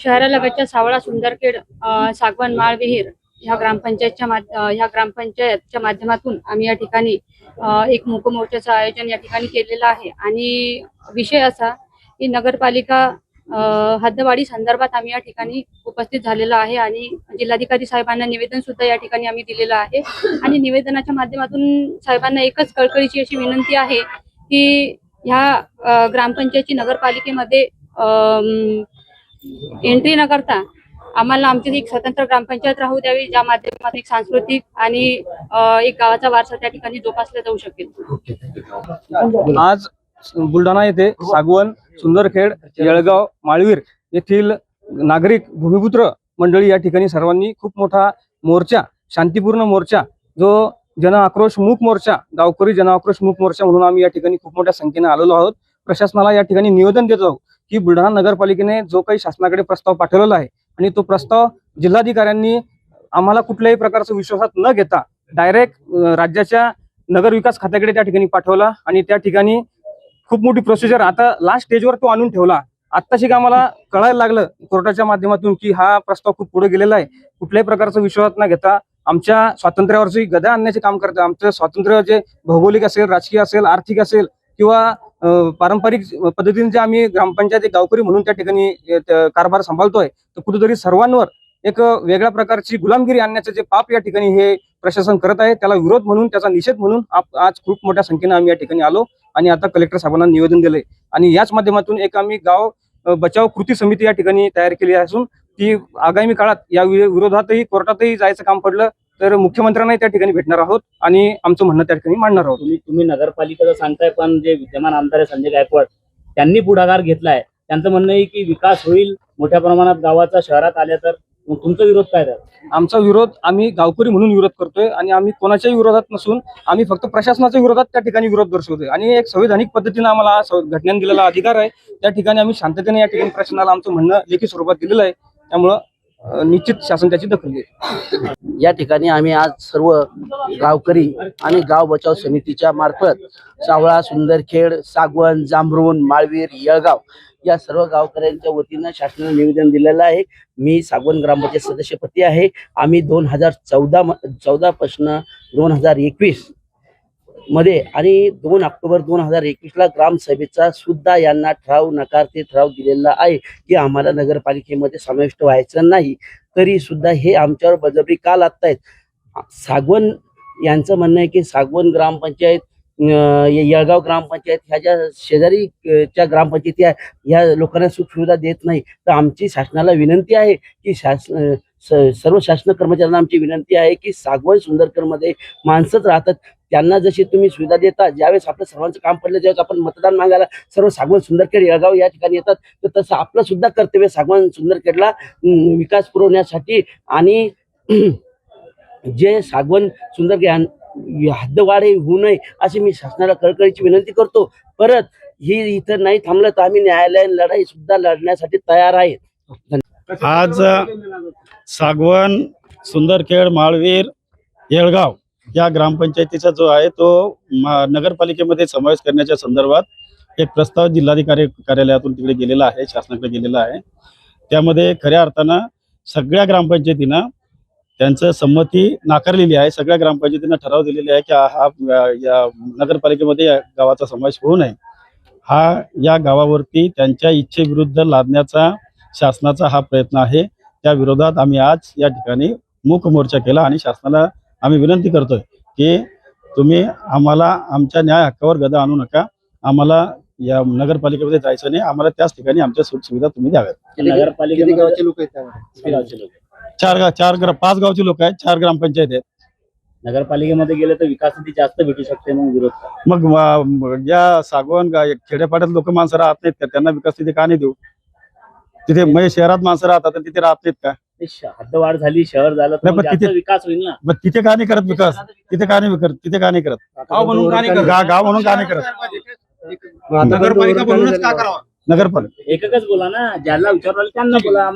शहरालगतच्या सावळा सुंदरखेड सागवन माळविहीर ह्या ग्रामपंचायतच्या माध्यमातून आम्ही या ठिकाणी एक मूकमोर्चाचं आयोजन या ठिकाणी केलेलं आहे। आणि विषय असा की नगरपालिका हद्दवाढी संदर्भात आम्ही या ठिकाणी उपस्थित झालेला आहे आणि जिल्हाधिकारी साहेबांना निवेदन सुद्धा या ठिकाणी आम्ही दिलेलं आहे। आणि निवेदनाच्या माध्यमातून साहेबांना एकच कळकळीची अशी विनंती आहे की ह्या ग्रामपंचायतची नगरपालिकेमध्ये एंट्री न करता आम्हाला आमची एक स्वतंत्र ग्रामपंचायत राहू द्यावी, ज्या माध्यमातून एक सांस्कृतिक आणि एक गावाचा वारसा त्या ठिकाणी जोपासला जाऊ शकेल। आज बुलढाणा येथे सागवन, सुंदरखेड, येळगाव, माळवीर येथील नागरिक भूमिपुत्र मंडळी या ठिकाणी सर्वांनी खूप मोठा मोर्चा, शांतिपूर्ण मोर्चा, जो जन आक्रोश मूक मोर्चा, गावकरी जन आक्रोश मूक मोर्चा म्हणून आम्ही या ठिकाणी खूप मोठ्या संख्येने आलेलो आहोत। प्रशासनाला या ठिकाणी निवेदन देत आहोत की बुलढाणा नगरपालिकेने जो काही शासनाकडे प्रस्ताव पाठवलेला आहे आणि तो प्रस्ताव जिल्हाधिकाऱ्यांनी आम्हाला कुठल्याही प्रकारचा विश्वासात न घेता डायरेक्ट राज्याच्या नगर विकास खात्याकडे त्या ठिकाणी पाठवला आणि त्या ठिकाणी खूप मोठी प्रोसिजर आता लास्ट स्टेजवर तो आणून ठेवला। आत्ताशी आम्हाला कळायला लागलं कोर्टाच्या माध्यमातून की हा प्रस्ताव खूप पुढे गेलेला आहे। कुठल्याही प्रकारचा विश्वासात न घेता आमच्या स्वातंत्र्यावरची गदा आणण्याचे काम करते। आमचं स्वातंत्र्य जे भौगोलिक असेल, राजकीय असेल, आर्थिक असेल किंवा पारंपरिक पद्धतीने जे आम्ही ग्रामपंचायत गावकरी म्हणून त्या ठिकाणी कारभार सांभाळतोय, तर कुठेतरी सर्वांवर एक वेगळ्या प्रकारची गुलामगिरी आणण्याचे जे पाप या ठिकाणी हे प्रशासन करत आहे, त्याला विरोध म्हणून, त्याचा निषेध म्हणून आज खूप मोठ्या संख्येने आम्ही या ठिकाणी आलो आणि आता कलेक्टर साहेबांना निवेदन दिले आणि याच माध्यमातून एक आम्ही गाव बचाव कृती समिती या ठिकाणी तयार केली असून ती आगामी काळात या विरोधातही कोर्टातही जायचं काम पडलं तर मुख्यमंत्र्यांनाही त्या ठिकाणी भेटणार आहोत आणि आमचं म्हणणं त्या ठिकाणी मांडणार आहोत। तुम्ही नगरपालिकेचं सांगताय, पण जे विद्यमान आमदार संजय गायकवाड त्यांनी पुढाकार घेतलाय, त्यांचं म्हणणं आहे की विकास होईल मोठ्या प्रमाणात गावाचा शहरात आल्या तर, मग तुमचा विरोध काय आहे? आमचा विरोध आम्ही गावकरी म्हणून विरोध करतोय आणि आम्ही कोणाच्याही विरोधात नसून आम्ही फक्त प्रशासनाच्या विरोधात त्या ठिकाणी विरोध दर्शवतोय आणि एक संवैधानिक पद्धतीने आम्हाला घटनेने दिलेला अधिकार आहे, त्या ठिकाणी आम्ही शांततेने या ठिकाणी प्रशासनाला आमचं म्हणणं लेखी स्वरूपात दिलेलं आहे। त्यामुळं निश्चित शासन त्याची दखल घेईल। या ठिकाणी आम्ही आज सर्व गावकरी आणि गाव बचाव समितीच्या मार्फत सावळा, सुंदरखेड, सागवन, जांभरुण, माळवीर, येळगाव या सर्व गावकऱ्यांच्या वतीनं शासनाने निवेदन दिलेलं आहे। मी सागवन ग्रामपंचायत सदस्यपदी आहे। आम्ही 2014 पासून 2021 मध्ये आणि 2 ऑक्टोबर 2021 ला ग्रामसभेचा सुद्धा यांना ठराव नकारते ठराव दिलेला आहे की आम्हाला नगरपालिकेमध्ये समाविष्ट व्हायचं नाही, तरी सुद्धा हे आमच्यावर बळजबरी का लादतायत। सागवन यांचं म्हणणं आहे की सागवन ग्रामपंचायत, येळगाव ग्रामपंचायत ह्या ज्या शेजारीच्या ग्रामपंचायती आहे, ह्या लोकांना सुख सुविधा देत नाही। तर आमची शासनाला विनंती आहे की सर्व शासन कर्मचाऱ्यांना आमची विनंती आहे की सागवन सुंदरखेडमध्ये माणसंच राहतात, त्यांना जशी तुम्ही सुविधा देता, ज्यावेळेस आपलं सर्वांचं काम पडलं, ज्यावेळेस आपण मतदान मागायला सर्व सागवन सुंदरखेड येळगाव या ठिकाणी येतात, तर तसं आपलं सुद्धा कर्तव्य सागवन सुंदरखेडला विकास पुरवण्यासाठी आणि जे सागवन सुंदरखेड हद्दवाढ होऊ नये अशी मी शासनाला कळकळीची विनंती करतो। परत ही इथं नाही थांबलं तर आम्ही न्यायालयीन लढाई सुद्धा लढण्यासाठी तयार आहे। आज सागवन, सुंदरखेड, माळवीर, येळगाव या ग्रामपंचायतीचा जो आहे तो नगरपालिकेमध्ये समावेश करण्याच्या संदर्भात एक प्रस्ताव जिल्हाधिकारी कार्यालयातून तिकडे गेलेला आहे, शासनाकडे गेलेला आहे। त्यामध्ये खऱ्या अर्थानं सगळ्या ग्रामपंचायतीनं त्यांचं संमती नाकारलेली आहे। सगळ्या ग्रामपंचायतींना ठराव दिलेले आहे की हा या नगरपालिकेमध्ये या गावाचा समावेश होऊ नये। हा या गावावरती त्यांच्या इच्छेविरुद्ध लादण्याचा शासनाचा हा प्रयत्न आहे। त्या विरोधात आम्ही आज या ठिकाणी मूक मोर्चा केला आणि शासनाला आम्ही विनंती करतोय की तुम्ही आम्हाला आमच्या न्याय हक्कावर गदा आणू नका, आम्हाला या नगरपालिकेमध्ये जायचं नाही, आम्हाला त्याच ठिकाणी आमच्या सुखसुविधा तुम्ही द्याव्यात। नगरपालिकेमध्ये गावचे लोक आहेत, 5 गावचे लोक आहेत, 4 ग्रामपंचायत आहेत। नगरपालिकेमध्ये गेले तर विकासाची जास्त भेटू शकते, मग विरोध मग या सागवन खेड्यापाड्यात लोक माणसं राहत नाहीत का, त्यांना विकास तिथे का नाही देऊ? तिथे म्हणजे शहरात माणसं राहतात तिथे राहत नाहीत का? हद्दवाढ झाली, शहर झालं तर जास्त विकास होईल ना। मग तिथे का नाही करत विकास? तिथे का नाही करत? गाव म्हणून का नाही करत? नगरपालिका बनवूनच का करावं? नगरपालिका एकच बोला ना, ज्याला विचारलं त्यांना बोला।